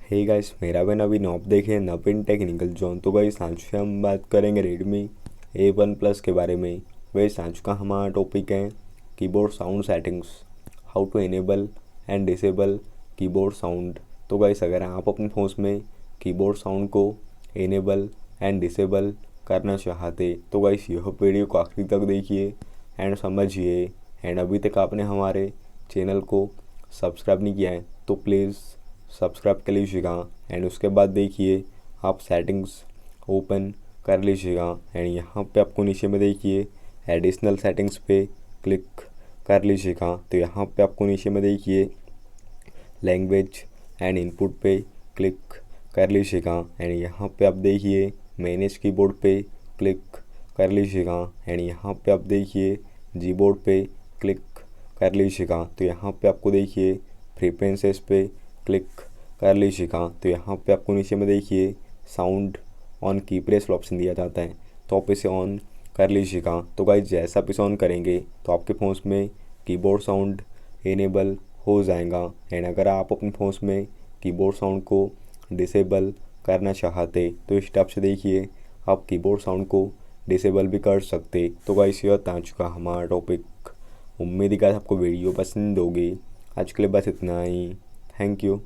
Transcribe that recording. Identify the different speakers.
Speaker 1: Hey guys, मेरा भी नवीन आप देखें नवीन टेक्निकल जोन। तो गाइस आज से हम बात करेंगे रेडमी A1 प्लस के बारे में। गाइस आज का हमारा टॉपिक है keyboard sound settings, how to enable and disable keyboard sound. तो गाइस अगर आप अपने फ़ोन में कीबोर्ड साउंड को इनेबल एंड डिसेबल करना चाहते तो गाइस यह वीडियो को आखिरी तक देखिए एंड समझिए। एंड अभी तक आपने हमारे चैनल को सब्सक्राइब नहीं किया है तो प्लीज़ सब्सक्राइब कर लीजिएगा। एंड उसके बाद देखिए आप सेटिंग्स ओपन कर लीजिएगा एंड यहाँ पे आपको नीचे में देखिए एडिशनल सेटिंग्स पे क्लिक कर लीजिएगा। तो यहाँ पे आपको नीचे में देखिए लैंग्वेज एंड इनपुट पे क्लिक कर लीजिएगा एंड यहाँ पे आप देखिए मैनेज कीबोर्ड पे क्लिक कर लीजिएगा एंड यहाँ पे आप देखिए जीबोर्ड पे क्लिक कर लीजिएगा। तो यहाँ पे आपको देखिए प्रेफरेंसेस पे क्लिक कर लीजिएगा। तो यहाँ पे आपको नीचे में देखिए साउंड ऑन की प्रेस ऑप्शन दिया जाता है, तो आप इसे ऑन कर लीजिएगा। तो गाइस जैसा आप इसे ऑन करेंगे तो आपके फ़ोन में कीबोर्ड साउंड इनेबल हो जाएगा। एंड अगर आप अपने फ़ोन में कीबोर्ड साउंड को डिसेबल करना चाहते तो इस टाइप से देखिए आप कीबोर्ड साउंड को डिसेबल भी कर सकते। तो गाइस यह था आज का हमारा टॉपिक। उम्मीद है कि आपको वीडियो पसंद होगी। आज के लिए बस इतना ही। Thank you.